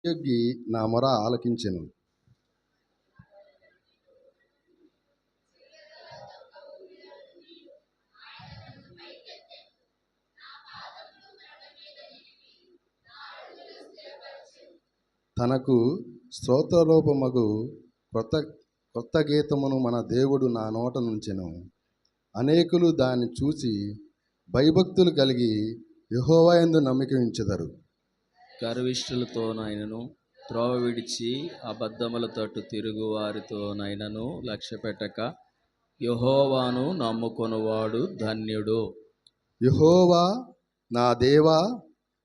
యొగ్గి నా మొర ఆలకించెను. తనకు స్తోత్రరూపమగు క్రొత్త క్రొత్త గీతమును మన దేవుడు నా నోట నుంచెను. అనేకులు దాన్ని చూసి భయభక్తులు కలిగి యెహోవా యందు నమ్మిక ఉంచెదరు. గర్విష్ఠులతోనైనను త్రోవ విడిచి అబద్ధముల తట్టు తిరుగు వారితోనైనను లక్ష్యపెట్టక యెహోవాను నమ్ముకొనువాడు ధన్యుడు. యెహోవా నా దేవా,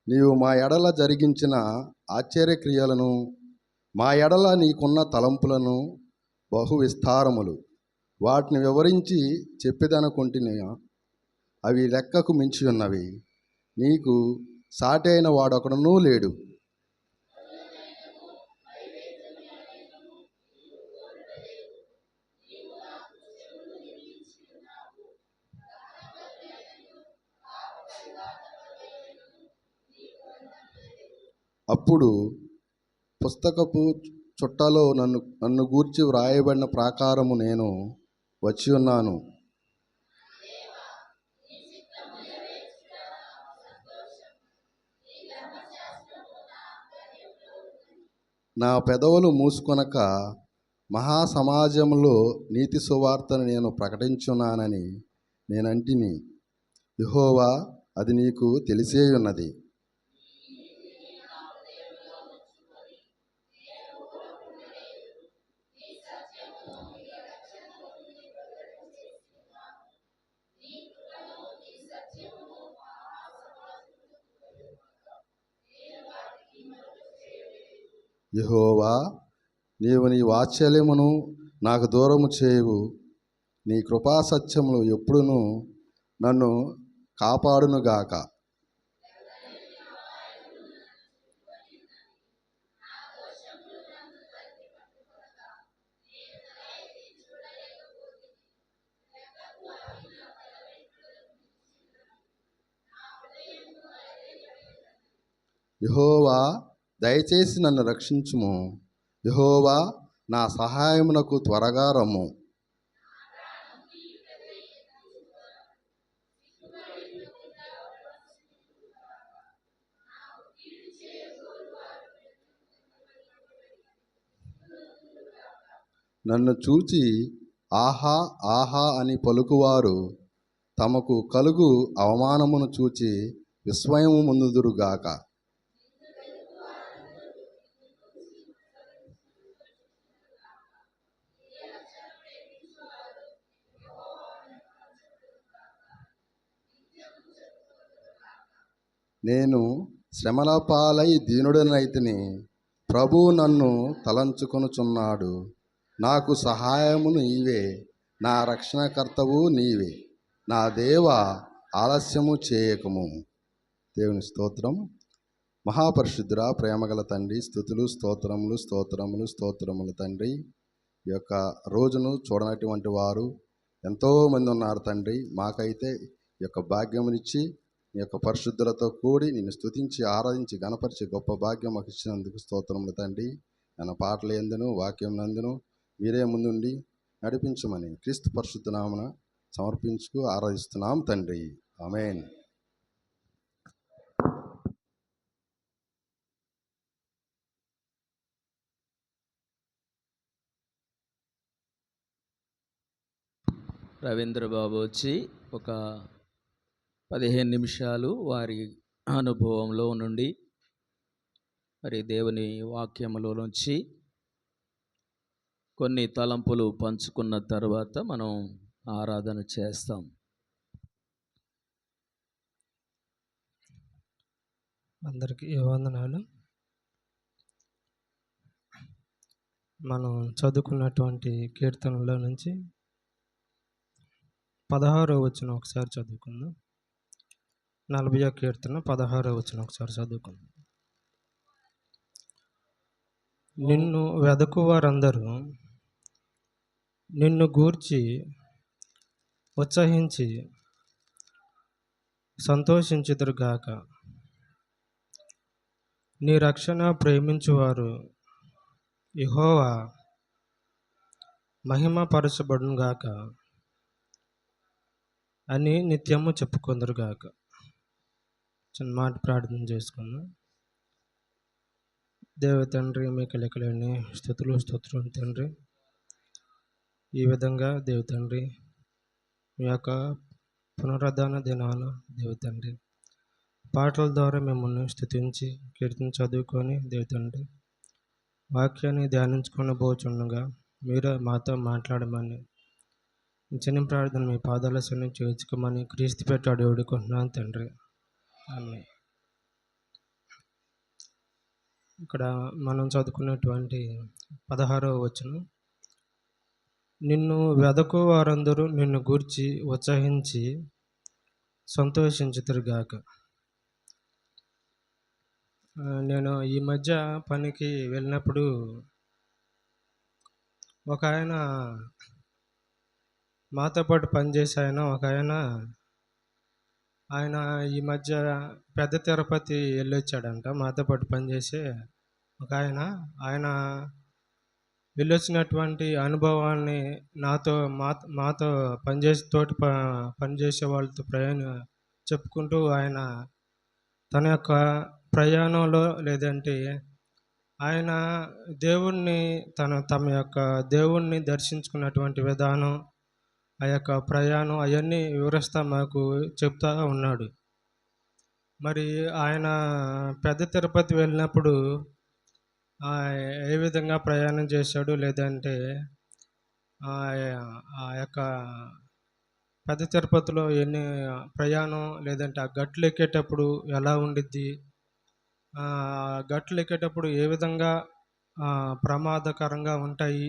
నీవు మా ఎడల జరిగించిన ఆశ్చర్యక్రియలను, మా ఎడల నీకున్న తలంపులను బహు విస్తారములు. వాటిని వివరించి చెప్పేదనుకుంటున్నా, అవి లెక్కకు మించి ఉన్నవి. నీకు సాటి అయిన వాడొకడునూ లేడు. అప్పుడు పుస్తకపు చుట్టలో నన్ను గూర్చి వ్రాయబడిన ప్రాకారము నేను వచ్చి ఉన్నాను. నా పెదవులు మూసుకొనక మహాసమాజంలో నీతి సువార్తను నేను ప్రకటించున్నానని నేనంటిని. యెహోవా, అది నీకు తెలిసేయున్నది. యెహోవా, నీవు నీ వాత్సల్యమును నాకు దూరము చేయవు. నీ కృపాసత్యములు ఎప్పుడునూ నన్ను కాపాడునుగాక. యెహోవా, దయచేసి నన్ను రక్షించుము. యెహోవా, నా సహాయమునకు త్వరగా రమ్ము. నన్ను చూచి ఆహా ఆహా అని పలుకువారు తమకు కలుగు అవమానమును చూచి విస్మయము పొందుదురుగాక. నేను శ్రమల పాలై దీనుడనైతిని. ప్రభువు నన్ను తలంచుకొనుచున్నాడు. నాకు సహాయము నీవే, నా రక్షణకర్తవు నీవే. నా దేవా, ఆలస్యము చేయకము. దేవుని స్తోత్రం. మహాపరిశుద్ధుడ, ప్రేమగల తండ్రి, స్తుతులు స్తోత్రములు స్తోత్రములు స్తోత్రములు తండ్రి. ఈ యొక్క రోజును చూడనటువంటి వారు ఎంతోమంది ఉన్నారు తండ్రి. మాకైతే ఈ యొక్క భాగ్యమునిచ్చి నీ యొక్క పరిశుద్ధులతో కూడి నిన్ను స్తుతించి ఆరాధించి గణపరిచి గొప్ప భాగ్యం మాకు ఇచ్చినందుకు స్తోత్రములు తండ్రి. మన పాటలు ఎందును వాక్యం నందును మీరే ముందుండి నడిపించమని క్రీస్తు పరిశుద్ధ నామమున సమర్పించుకు ఆరాధిస్తున్నాం తండ్రి. ఆమేన్. రవీంద్రబాబు వచ్చి ఒక 15 నిమిషాలు వారి అనుభవంలో నుండి మరి దేవుని వాక్యములో నుంచి కొన్ని తలంపులు పంచుకున్న తర్వాత మనం ఆరాధన చేస్తాం. అందరికీ వందనాలు. మనం చదువుకున్నటువంటి కీర్తనలో నుంచి 16వ వచనం ఒకసారి చదువుకుందాం. 40వ కీర్తన 16వ వచనం ఒకసారి చదువుకుందాం. నిన్ను వెదకు వారందరూ నిన్ను గూర్చి ఉత్సహించి సంతోషించుదురుగాక. నీ రక్షణ ప్రేమించువారు యెహోవా మహిమ పరచబడును గాక అని నిత్యము చెప్పుకొందురు గాక. చిన్న మాట ప్రార్థన చేసుకుందాం. దేవ తండ్రి, మీకు లెక్కలేని స్తుతులు తండ్రి. ఈ విధంగా దేవ తండ్రి మీ యొక్క పునరుద్ధాన దినాన దేవ తండ్రి పాటల ద్వారా మిమ్మల్ని స్తుతించి కీర్తన చదువుకొని దేవ తండ్రి వాక్యాన్ని ధ్యానించుకొని పోచుండగా మీరే మాతో మాట్లాడమని చిన్న ప్రార్థన మీ పాదాల సన్ని చేర్చుకోమని క్రీస్తు పెట్టాడు వేడుకుంటున్నాను తండ్రి. ఆమేన్. ఇక్కడ మనం చదువుకున్నటువంటి 16వ వచనం, నిన్ను వెదకు వారందరూ నిన్ను గూర్చి ఉత్సహించి సంతోషించుదురుగాక. నేను ఈ మధ్య పనికి వెళ్ళినప్పుడు ఒక ఆయన మాతో పాటు పనిచేసే ఒక ఆయన ఈ మధ్య పెద్ద తిరుపతి వెళ్ళొచ్చాడంట. మాతో పాటు పనిచేసే ఒక ఆయన వెళ్ళొచ్చినటువంటి అనుభవాన్ని మాతో పనిచేసే వాళ్ళతో చెప్పుకుంటూ ఆయన తన యొక్క ప్రయాణంలో లేదంటే ఆయన తమ యొక్క దేవుణ్ణి దర్శించుకున్నటువంటి విధానం, ఆ యొక్క ప్రయాణం అవన్నీ వివరిస్తా మాకు చెప్తా ఉన్నాడు. మరి ఆయన పెద్ద తిరుపతి వెళ్ళినప్పుడు ఏ విధంగా ప్రయాణం చేశాడు, లేదంటే ఆ యొక్క పెద్ద తిరుపతిలో ఎన్ని ప్రయాణం, లేదంటే ఆ గట్లు ఎక్కేటప్పుడు ఎలా ఉండిద్ది, గట్లు ఎక్కేటప్పుడు ఏ విధంగా ప్రమాదకరంగా ఉంటాయి,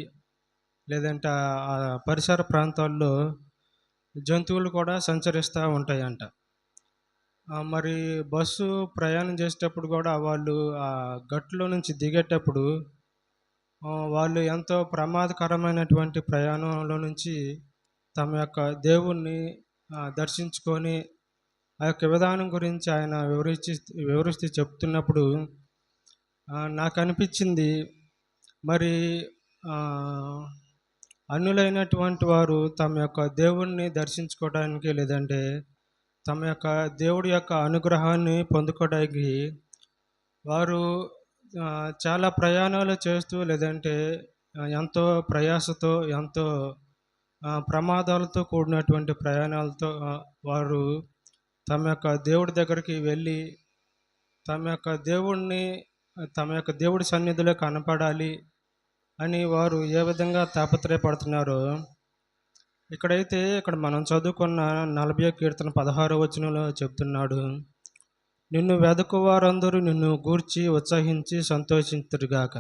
లేదంటే ఆ పరిసర ప్రాంతాల్లో జంతువులు కూడా సంచరిస్తూ ఉంటాయంట. మరి బస్సు ప్రయాణం చేసేటప్పుడు కూడా వాళ్ళు ఆ గట్టులో నుంచి దిగేటప్పుడు వాళ్ళు ఎంతో ప్రమాదకరమైనటువంటి ప్రయాణంలో నుంచి తమ యొక్క దేవుణ్ణి దర్శించుకొని ఆ యొక్క విధానం గురించి ఆయన వివరిస్తూ చెప్తున్నప్పుడు నాకు అనిపించింది, మరి అన్యులైనటువంటి వారు తమ యొక్క దేవుణ్ణి దర్శించుకోవడానికి, లేదంటే తమ యొక్క దేవుడి యొక్క అనుగ్రహాన్ని పొందుకోవడానికి వారు చాలా ప్రయాణాలు చేస్తూ, లేదంటే ఎంతో ప్రయాసతో, ఎంతో ప్రమాదాలతో కూడినటువంటి ప్రయాణాలతో వారు తమ యొక్క దేవుడి దగ్గరికి వెళ్ళి తమ యొక్క దేవుడి సన్నిధిలో కనపడాలి అని వారు ఏ విధంగా తాపత్రయపడుతున్నారో ఇక్కడ మనం చదువుకున్న 40వ కీర్తన 16వ వచనంలో చెప్తున్నాడు, నిన్ను వెదకు వారందరూ నిన్ను గూర్చి ఉత్సహించి సంతోషించుదురుగాక.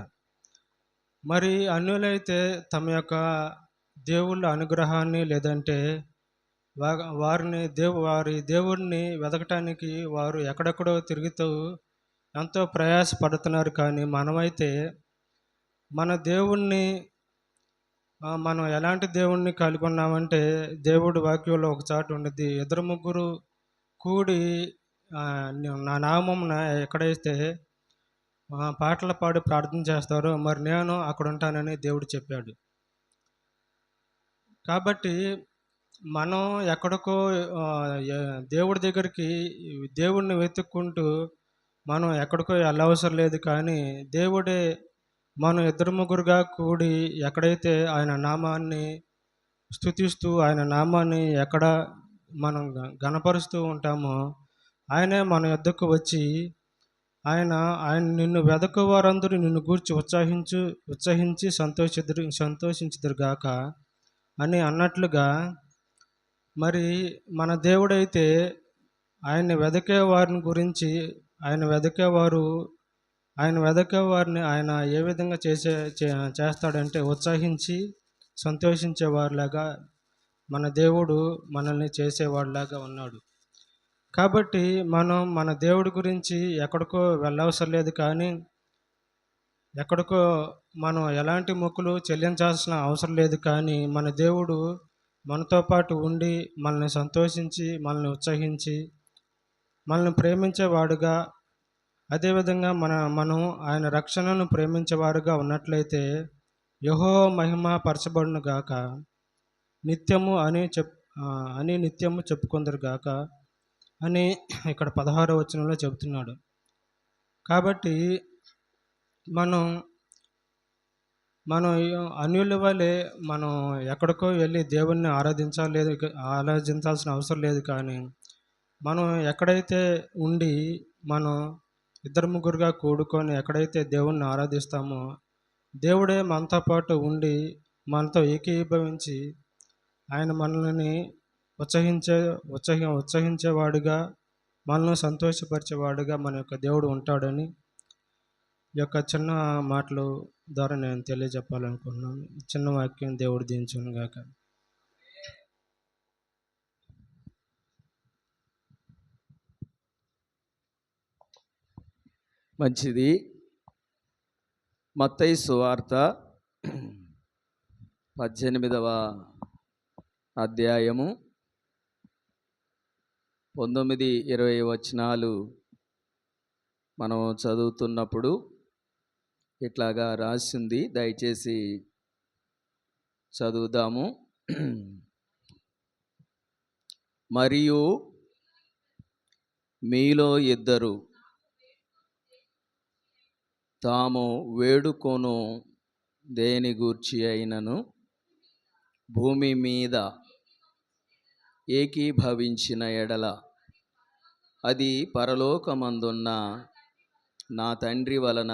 మరి అన్యులైతే తమ యొక్క దేవుళ్ళ అనుగ్రహాన్ని, లేదంటే వారి దేవుడిని వెతకటానికి వారు ఎక్కడెక్కడో తిరుగుతూ ఎంతో ప్రయాసపడుతున్నారు. కానీ మనమైతే మన దేవుణ్ణి మనం ఎలాంటి దేవుణ్ణి కలిగి ఉన్నామంటే, దేవుడి వాక్యంలో ఒక చాటు ఉండేది, 2-3 కూడి నా నామమున ఎక్కడైతే పాటలు పాడి ప్రార్థన చేస్తారో మరి నేను అక్కడ ఉంటానని దేవుడు చెప్పాడు. కాబట్టి మనం ఎక్కడికో దేవుడి దగ్గరికి దేవుడిని వెతుక్కుంటూ మనం ఎక్కడికో వెళ్ళవసరం లేదు. కానీ దేవుడే మనం 2-3గా కూడి ఎక్కడైతే ఆయన నామాన్ని స్తుతిస్తూ, ఆయన నామాన్ని ఎక్కడ మనం ఘనపరుస్తూ ఉంటామో ఆయనే మన యొద్దకు వచ్చి ఆయన నిన్ను వెదకు వారందరూ నిన్ను గూర్చి ఉత్సహించి సంతోషించుదురుగాక అని అన్నట్లుగా, మరి మన దేవుడైతే ఆయన వెదకే వారిని గురించి, ఆయన వెదకే వారిని ఆయన ఏ విధంగా చేస్తాడంటే ఉత్సహించి సంతోషించేవారిలాగా మన దేవుడు మనల్ని చేసేవాడిలాగా ఉన్నాడు. కాబట్టి మనం మన దేవుడి గురించి ఎక్కడికో వెళ్ళవసరం లేదు. కానీ ఎక్కడికో మనం ఎలాంటి మొక్కులు చెల్లించాల్సిన అవసరం లేదు. కానీ మన దేవుడు మనతో పాటు ఉండి మనల్ని సంతోషించి, మనల్ని ఉత్సహించి, మనల్ని ప్రేమించేవాడుగా అదేవిధంగా మనం ఆయన రక్షణను ప్రేమించేవారుగా ఉన్నట్లయితే యెహోవా మహిమ పరచబడును గాక నిత్యము అని నిత్యము చెప్పుకొందరు గాక అని ఇక్కడ 16వ వచనంలో చెబుతున్నాడు. కాబట్టి మనం మనం అన్యుల వలె మనం ఎక్కడికో వెళ్ళి దేవుణ్ణి ఆరాధించాల్సిన అవసరం లేదు. కానీ మనం ఎక్కడైతే ఉండి మనం ఇద్దరు ముగ్గురుగా కూడుకొని ఎక్కడైతే దేవుణ్ణి ఆరాధిస్తామో దేవుడే మనతో పాటు ఉండి మనతో ఏకీభవించి ఆయన మనల్ని ఉత్సహించేవాడుగా మనల్ని సంతోషపరిచేవాడుగా మన యొక్క దేవుడు ఉంటాడని ఈ యొక్క చిన్న మాటలు ద్వారా నేను తెలియజెప్పాలనుకుంటున్నాను. చిన్న వాక్యం దేవుడు దీవించును గాక. మంచిది. మత్తయి సువార్త 18వ అధ్యాయము 19-20 వచనాలు మనం చదువుతున్నప్పుడు ఇట్లాగా రాసింది. దయచేసి చదువుదాము. మరియు మీలో ఇద్దరు తాము వేడుకొను దేని గూర్చి అయినను భూమి మీద ఏకీభవించిన ఎడల అది పరలోకమందున్న నా తండ్రి వలన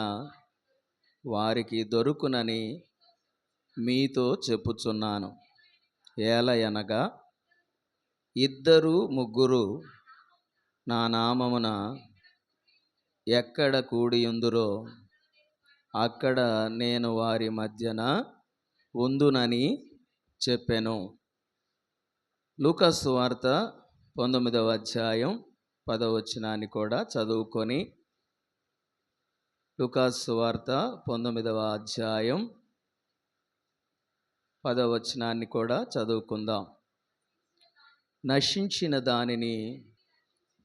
వారికి దొరుకునని మీతో చెప్పుచున్నాను. ఏలయనగా ఇద్దరు ముగ్గురు నా నామమున ఎక్కడ కూడియుందురో అక్కడ నేను వారి మధ్యన ఉందునని చెప్పెను. లూకాసు సువార్త 19వ అధ్యాయం 10వ వచనాన్ని కూడా చదువుకొని, లూకాసు సువార్త 19వ అధ్యాయం 10వ వచనాన్ని కూడా చదువుకుందాం. నశించిన దానిని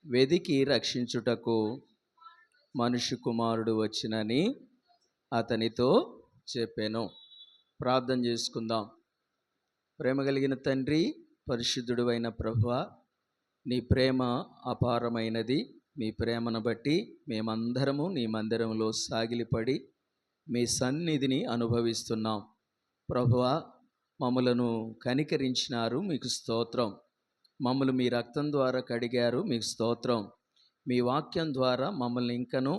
వెదికి రక్షించుటకు మనుష్య కుమారుడు వచ్చినని అతనితో చెప్పెను. ప్రార్థన చేసుకుందాం. ప్రేమ కలిగిన తండ్రి, పరిశుద్ధుడు అయిన ప్రభువా, నీ ప్రేమ అపారమైనది. మీ ప్రేమను బట్టి మేమందరము నీ మందిరంలో సాగిలిపడి మీ సన్నిధిని అనుభవిస్తున్నాం. ప్రభువా, మమ్మలను కనికరించినారు, మీకు స్తోత్రం. మమ్మల్ని మీ రక్తం ద్వారా కడిగారు, మీకు స్తోత్రం. మీ వాక్యం ద్వారా మమ్మల్ని ఇంకను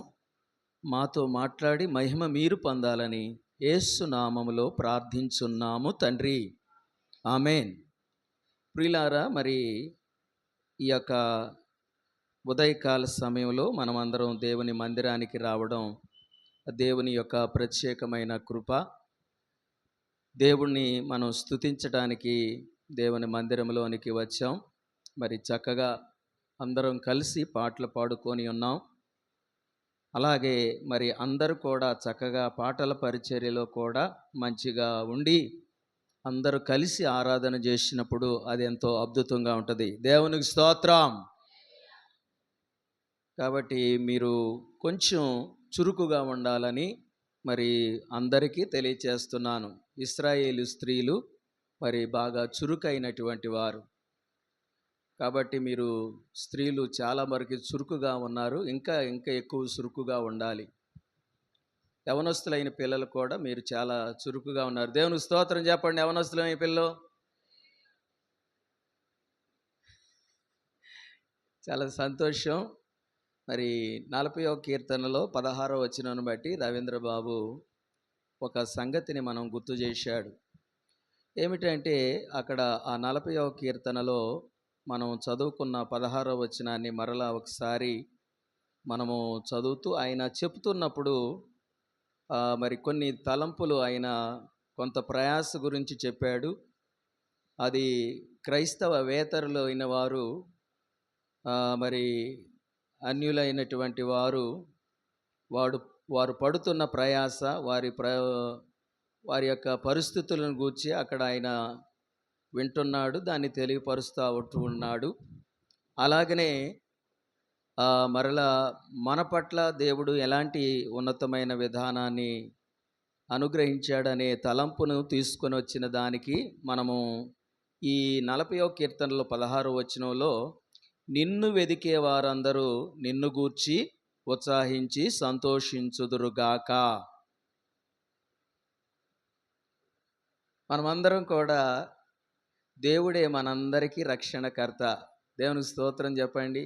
మాతో మాట్లాడి మహిమ మీరు పొందాలని యేసు నామములో ప్రార్థించున్నాము తండ్రి. ఆమేన్. ప్రియులారా, మరి ఈ యొక్క ఉదయకాల సమయంలో మనమందరం దేవుని మందిరానికి రావడం దేవుని యొక్క ప్రత్యేకమైన కృప. దేవుణ్ణి మనం స్తుతించడానికి దేవుని మందిరంలోనికి వచ్చాం. మరి చక్కగా అందరం కలిసి పాటలు పాడుకొని ఉన్నాం. అలాగే మరి అందరూ కూడా చక్కగా పాటల పరిచర్యలో కూడా మంచిగా ఉండి అందరూ కలిసి ఆరాధన చేసినప్పుడు అది ఎంతో అద్భుతంగా ఉంటుంది. దేవునికి స్తోత్రం. కాబట్టి మీరు కొంచెం చురుకుగా ఉండాలని మరి అందరికీ తెలియచేస్తున్నాను. ఇశ్రాయేలు స్త్రీలు మరి బాగా చురుకైనటువంటి వారు. కాబట్టి మీరు స్త్రీలు చాలా వరకు చురుకుగా ఉన్నారు. ఇంకా ఎక్కువ చురుకుగా ఉండాలి. యవనస్తులైన పిల్లలు కూడా మీరు చాలా చురుకుగా ఉన్నారు. దేవునికి స్తోత్రం చెప్పండి. యవనస్తులైన పిల్లలు చాలా సంతోషం. మరి 40వ కీర్తనలో 16వ వచనాన్ని బట్టి రవీంద్రబాబు ఒక సంగతిని మనం గుర్తు చేశాడు. ఏమిటంటే అక్కడ ఆ 40వ కీర్తనలో మనం చదువుకున్న 16వ వచనాన్ని మరలా ఒకసారి మనము చదువుతూ ఆయన చెప్తున్నప్పుడు మరి కొన్ని తలంపులు, ఆయన కొంత ప్రయాస గురించి చెప్పాడు. అది క్రైస్తవ వేతరులు అయిన వారు, మరి అన్యులైనటువంటి వారు పడుతున్న ప్రయాస, వారి యొక్క పరిస్థితులను గూర్చి అక్కడ ఆయన వింటున్నాడు, దాన్ని తెలియపరుస్తూ ఉన్నాడు. అలాగనే మరలా మన పట్ల దేవుడు ఎలాంటి ఉన్నతమైన విధానాన్ని అనుగ్రహించాడనే తలంపును తీసుకొని వచ్చిన దానికి మనము ఈ 40వ కీర్తనలో 16వ వచనంలో నిన్ను వెదికే వారందరూ నిన్ను గూర్చి ఉత్సాహించి సంతోషించుదురుగాక. మనమందరం కూడా దేవుడే మనందరికీ రక్షణకర్త. దేవునికి స్తోత్రం చెప్పండి.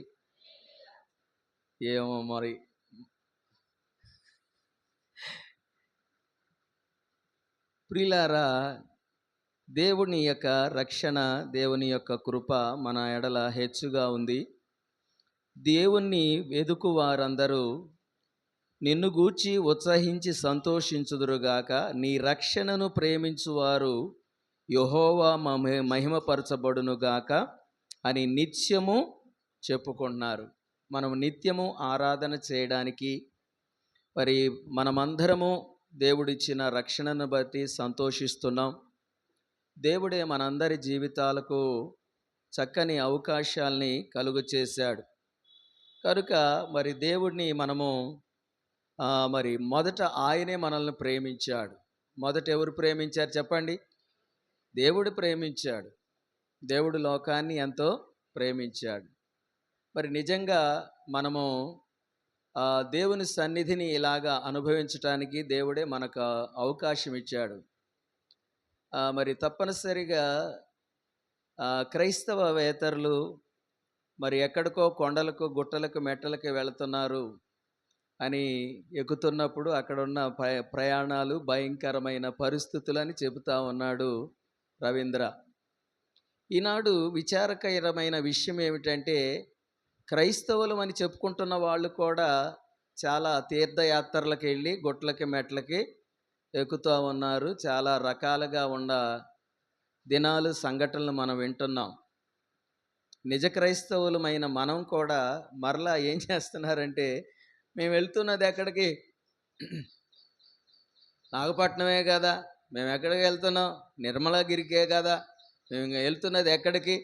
ఏమో మరి ప్రియులారా, దేవుని యొక్క రక్షణ, దేవుని యొక్క కృప మన ఎడల హెచ్చుగా ఉంది. దేవుణ్ణి వెదుకు వారందరూ నిన్ను గూర్చి ఉత్సహించి సంతోషించుదురుగాక. నీ రక్షణను ప్రేమించువారు యెహోవా మహిమపరచబడునుగాక అని నిత్యము చెప్పుకుంటున్నారు. మనం నిత్యము ఆరాధన చేయడానికి మరి మనమందరము దేవుడిచ్చిన రక్షణను బట్టి సంతోషిస్తున్నాం. దేవుడే మనందరి జీవితాలకు చక్కని అవకాశాల్ని కలుగు చేశాడు కనుక మరి దేవుడిని మనము మరి మొదట ఆయనే మనల్ని ప్రేమించాడు. మొదట ఎవరు ప్రేమించారు చెప్పండి? దేవుడు ప్రేమించాడు. దేవుడు లోకాన్ని ఎంతో ప్రేమించాడు. మరి నిజంగా మనము దేవుని సన్నిధిని ఇలాగా అనుభవించటానికి దేవుడే మనకు అవకాశం ఇచ్చాడు. మరి తప్పనిసరిగా క్రైస్తవేతరులు మరి ఎక్కడికో కొండలకు, గుట్టలకు, మెట్టలకు వెళుతున్నారు అని ఎక్కుతున్నప్పుడు అక్కడున్న ప్రయాణాలు భయంకరమైన పరిస్థితులని చెబుతా ఉన్నాడు రవీంద్ర. ఈనాడు విచారకరమైన విషయం ఏమిటంటే, క్రైస్తవులు అని చెప్పుకుంటున్న వాళ్ళు కూడా చాలా తీర్థయాత్రలకు వెళ్ళి గుట్లకి, మెట్లకి ఎక్కుతూ ఉన్నారు. చాలా రకాలుగా ఉన్న దినాలు, సంఘటనలు మనం వింటున్నాం. నిజ క్రైస్తవులమైన మనం కూడా మరలా ఏం చేస్తున్నారంటే, మేము వెళ్తున్నది ఎక్కడికి? నాగపట్నమే కదా. మేము ఎక్కడికి వెళ్తున్నాం? నిర్మలగిరికే కదా. మేము వెళ్తున్నది ఎక్కడికి?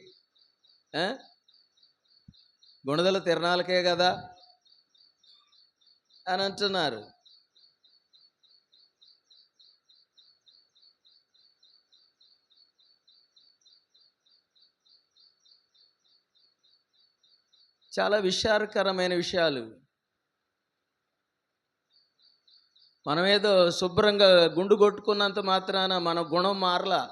గుణదల తిరణాలకే కదా అని అంటున్నారు. చాలా విచారకరమైన విషయాలు. మనమేదో శుభ్రంగా గుండు కొట్టుకున్నంత మాత్రాన మన గుణం మారలా.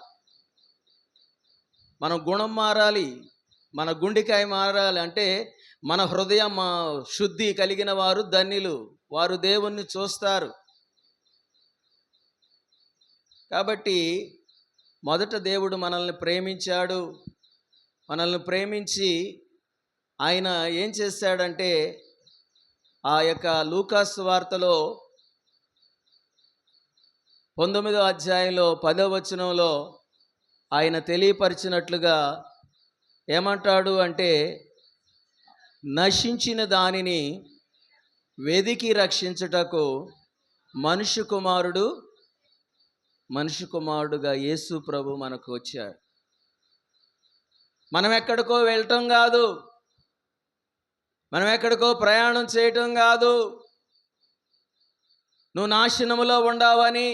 మన గుణం మారాలి, మన గుండెకాయ మారాలి అంటే మన హృదయం శుద్ధి కలిగిన వారు ధన్యులు, వారు దేవుణ్ణి చూస్తారు. కాబట్టి మొదట దేవుడు మనల్ని ప్రేమించాడు. మనల్ని ప్రేమించి ఆయన ఏం చేశాడంటే, ఆ యొక్క లూకాసు వార్తలో 19వ అధ్యాయంలో 10వ వచనంలో ఆయన తెలియపరిచినట్లుగా ఏమంటాడు అంటే, నశించిన దానిని వెదికి రక్షించుటకు మనుష్య కుమారుడుగా యేసు ప్రభు మనకు వచ్చాడు. మనం ఎక్కడికో వెళ్ళటం కాదు, మనం ఎక్కడికో ప్రయాణం చేయటం కాదు. నువ్వు నాశనములో ఉండావని,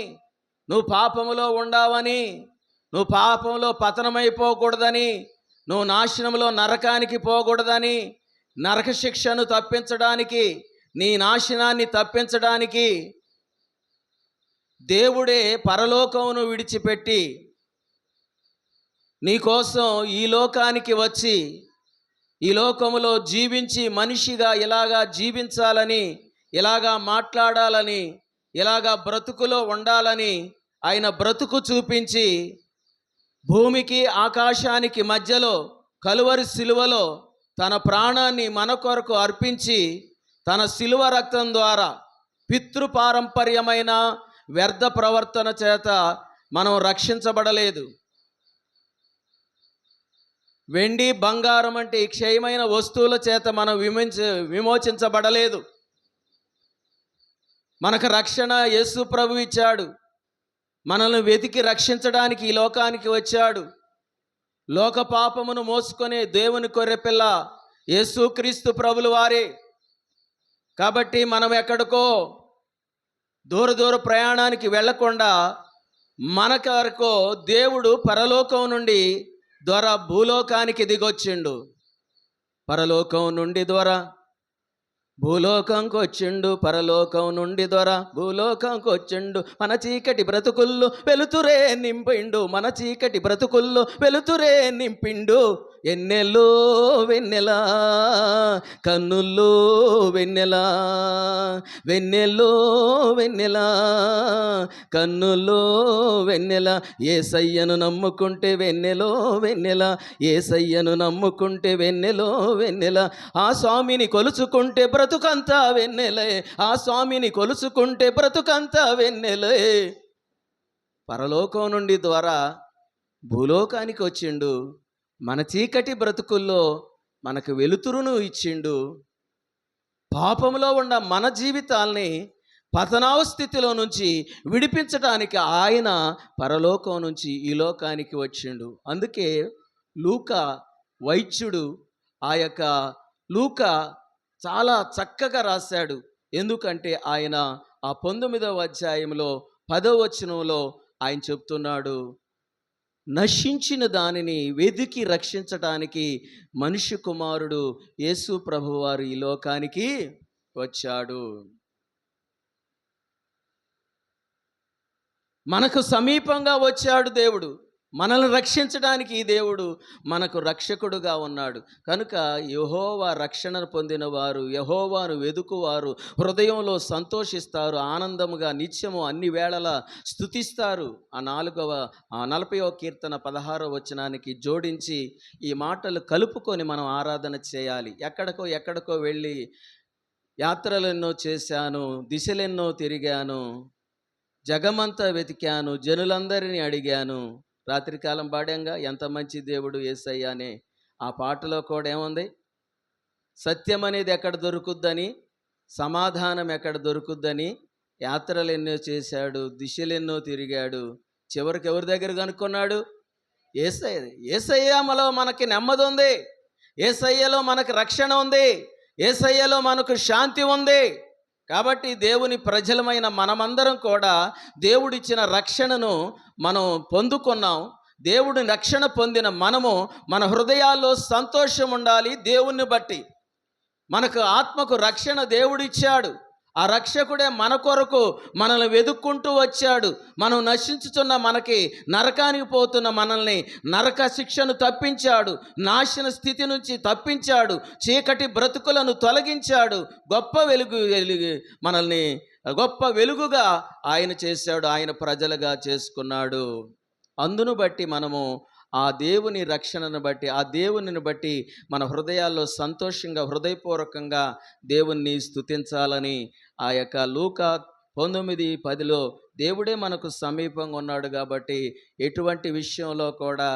నువ్వు పాపములో ఉండావని, నువ్వు పాపంలో పతనమైపోకూడదని, నువ్వు నాశనములో నరకానికి పోకూడదని, నరక శిక్షను తప్పించడానికి, నీ నాశనాన్ని తప్పించడానికి దేవుడే పరలోకమును విడిచిపెట్టి నీకోసం ఈ లోకానికి వచ్చి, ఈ లోకములో జీవించి మనిషిగా ఇలాగా జీవించాలని, ఇలాగా మాట్లాడాలని, ఇలాగా బ్రతుకులో ఉండాలని ఆయన బ్రతుకు చూపించి భూమికి ఆకాశానికి మధ్యలో కలువరి సిలువలో తన ప్రాణాన్ని మన కొరకు అర్పించి తన సిలువ రక్తం ద్వారా పితృపారంపర్యమైన వ్యర్థ ప్రవర్తన చేత మనం రక్షించబడలేదు. వెండి, బంగారం అంటే ఈ క్షయమైన వస్తువుల చేత మనం విమోచించబడలేదు. మనకు రక్షణ యేసు ప్రభు ఇచ్చాడు. మనల్ని వెతికి రక్షించడానికి ఈ లోకానికి వచ్చాడు. లోక పాపమును మోసుకొని దేవుని గొర్రెపిల్ల యేసుక్రీస్తు ప్రభుల వారే కాబట్టి మనం ఎక్కడికో దూర దూర ప్రయాణానికి వెళ్ళకుండా మన కొరకు దేవుడు పరలోకం నుండి ద్వారా భూలోకానికి దిగొచ్చిండు. పరలోకం నుండి ద్వారా భూలోకంకి వచ్చిండు, పరలోకం నుండి ద్వారా భూలోకంకి వచ్చిండు. మన చీకటి బ్రతుకుల్లో వెలుతురే నింపిండు, మన చీకటి బ్రతుకుల్లో వెలుతురే నింపిండు. ఎన్నెల్లో వెన్నెలా కన్నుల్లో వెన్నెలా, వెన్నెల్లో వెన్నెలా కన్నుల్లో వెన్నెల. యేసయ్యను నమ్ముకుంటే వెన్నెలో వెన్నెల, యేసయ్యను నమ్ముకుంటే వెన్నెలో వెన్నెల. ఆ స్వామిని కొలుచుకుంటే బ్రతుకంతా వెన్నెలే, ఆ స్వామిని కొలుచుకుంటే బ్రతుకంతా వెన్నెలే. పరలోకం నుండి ద్వారా భూలోకానికి వచ్చిండు, మన చీకటి బ్రతుకుల్లో మనకు వెలుతురును ఇచ్చిండు. పాపంలో ఉన్న మన జీవితాల్ని పతనావస్థితిలో నుంచి విడిపించడానికి ఆయన పరలోకం నుంచి ఈ లోకానికి వచ్చిండు. అందుకే లూకా వైద్యుడు ఆ యొక్క లూకా చాలా చక్కగా రాశాడు. ఎందుకంటే ఆయన ఆ 19వ అధ్యాయంలో 10వ వచనంలో ఆయన చెప్తున్నాడు, నశించిన దానిని వెదికి రక్షించటానికి మనిషి కుమారుడు యేసు ప్రభువారు ఈ లోకానికి వచ్చాడు. మనకు సమీపంగా వచ్చాడు దేవుడు. మనల్ని రక్షించడానికి ఈ దేవుడు మనకు రక్షకుడుగా ఉన్నాడు. కనుక యెహోవా రక్షణను పొందిన వారు, యెహోవాను వెదుకువారు హృదయంలో సంతోషిస్తారు, ఆనందముగా నిత్యము అన్ని వేళలా స్తుతిస్తారు. ఆ 40వ కీర్తన 16వ వచనానికి జోడించి ఈ మాటలు కలుపుకొని మనం ఆరాధన చేయాలి. ఎక్కడికో వెళ్ళి యాత్రలెన్నో చేశాను, దిశలెన్నో తిరిగాను, జగమంతా వెతికాను, జనులందరినీ అడిగాను. రాత్రికాలం పాడంగా ఎంత మంచి దేవుడు యేసయ్య అనే ఆ పాటలో కూడా ఏముంది? సత్యం అనేది ఎక్కడ దొరుకుద్దని, సమాధానం ఎక్కడ దొరుకుద్దని, యాత్రలు ఎన్నో చేశాడు, దిశలెన్నో తిరిగాడు, చివరికి ఎవరి దగ్గర కనుక్కున్నాడు? యేసయ్యలో మనకి నెమ్మది ఉంది, యేసయ్యలో మనకు రక్షణ ఉంది, యేసయ్యలో మనకు శాంతి ఉంది. కాబట్టి దేవుని ప్రజలమైన మనమందరం కూడా దేవుడిచ్చిన రక్షణను మనం పొందుకున్నాం. దేవుడి రక్షణ పొందిన మనము మన హృదయాల్లో సంతోషం ఉండాలి. దేవుణ్ణి బట్టి మనకు ఆత్మకు రక్షణ దేవుడిచ్చాడు. ఆ రక్షకుడే మన కొరకు మనల్ని వెతుక్కుంటూ వచ్చాడు. మనం నశించుతున్న మనకి, నరకానికి పోతున్న మనల్ని నరక శిక్షను తప్పించాడు, నాశన స్థితి నుంచి తప్పించాడు, చీకటి బ్రతుకులను తొలగించాడు, గొప్ప మనల్ని గొప్ప వెలుగుగా ఆయన చేశాడు, ఆయన ప్రజలుగా చేసుకున్నాడు. అందును బట్టి మనము ఆ దేవుని రక్షణను బట్టి, ఆ దేవునిని బట్టి మన హృదయాల్లో సంతోషంగా హృదయపూర్వకంగా దేవుణ్ణి స్తుతించాలని ఆ యొక్క లూకా 19:10లో దేవుడే మనకు సమీపంగా ఉన్నాడు. కాబట్టి ఎటువంటి విషయంలో కూడా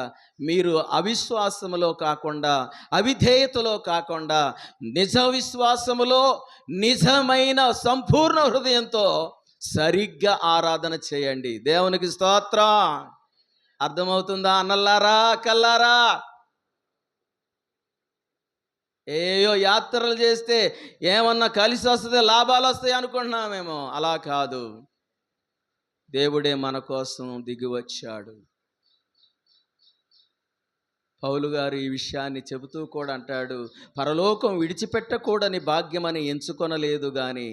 మీరు అవిశ్వాసములో కాకుండా, అవిధేయతలో కాకుండా, నిజ విశ్వాసములో నిజమైన సంపూర్ణ హృదయంతో సరిగ్గా ఆరాధన చేయండి. దేవునికి స్తోత్రం. అర్థమవుతుందా అన్నల్లారా, అక్కల్లారా? ఏయో యాత్రలు చేస్తే ఏమన్నా కలిసి వస్తుంది, లాభాలు వస్తాయి అనుకుంటున్నామేమో. అలా కాదు, దేవుడే మన కోసం దిగి వచ్చాడు. పౌలు గారు ఈ విషయాన్ని చెబుతూ కూడా అంటాడు, పరలోకం విడిచిపెట్టకూడని భాగ్యమని ఎంచుకొనలేదు కానీ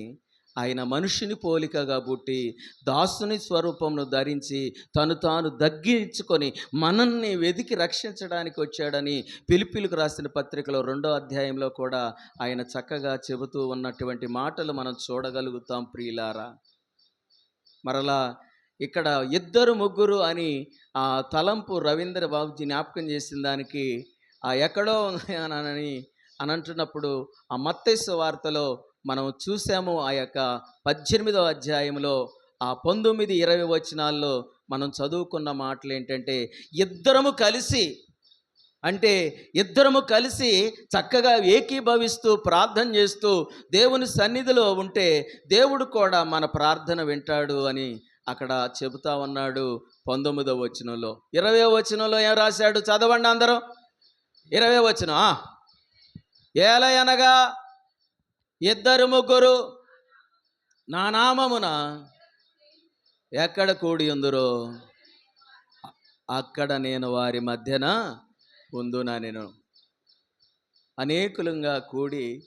ఆయన మనుషుని పోలికగా పుట్టి దాసుని స్వరూపమును ధరించి తను తాను తగ్గించుకొని మనల్ని వెదికి రక్షించడానికి వచ్చాడని ఫిలిప్పీయులకు రాసిన పత్రికలో 2వ అధ్యాయంలో కూడా ఆయన చక్కగా చెబుతూ ఉన్నటువంటి మాటలు మనం చూడగలుగుతాం. ప్రియులారా, మరలా ఇక్కడ 2 3 అని ఆ తలంపు రవీంద్ర బాబుజీ జ్ఞాపకం చేసిన దానికి ఎక్కడో అని అంటున్నప్పుడు ఆ మత్తయి సువార్తలో మనం చూసాము. ఆ యొక్క 18వ అధ్యాయంలో ఆ 19, 20 వచనాల్లో మనం చదువుకున్న మాటలు ఏంటంటే, ఇద్దరము కలిసి చక్కగా ఏకీభవిస్తూ ప్రార్థన చేస్తూ దేవుని సన్నిధిలో ఉంటే దేవుడు కూడా మన ప్రార్థన వింటాడు అని అక్కడ చెబుతా ఉన్నాడు. 19వ వచనంలో, 20వ వచనంలో ఏం రాశాడు? చదవండి అందరూ. 20వ వచనం, ఏలయనగా ఇద్దరు ముగ్గురు నా నామమున ఎక్కడ కూడి ఉందురో అక్కడ నేను వారి మధ్యన ఉందునా. నేను అనేకులంగా కూడి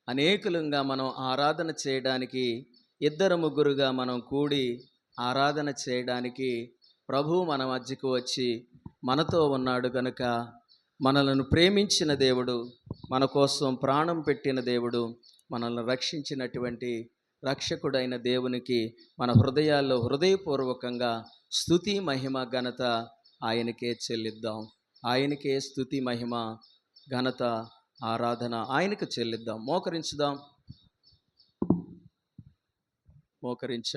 అనేకులంగా మనం ఆరాధన చేయడానికి, ఇద్దరు ముగ్గురుగా మనం కూడి ఆరాధన చేయడానికి ప్రభువు మన మధ్యకు వచ్చి మనతో ఉన్నాడు కనుక, మనలను ప్రేమించిన దేవుడు, మన కోసం ప్రాణం పెట్టిన దేవుడు, మనల్ని రక్షించినటువంటి రక్షకుడైన దేవునికి మన హృదయాల్లో హృదయపూర్వకంగా స్తుతి మహిమ ఘనత ఆయనకే చెల్లిద్దాం. ఆయనకే స్తుతి మహిమ ఘనత ఆరాధన ఆయనకు చెల్లిద్దాం. మోకరించుదాం. మోకరించండి.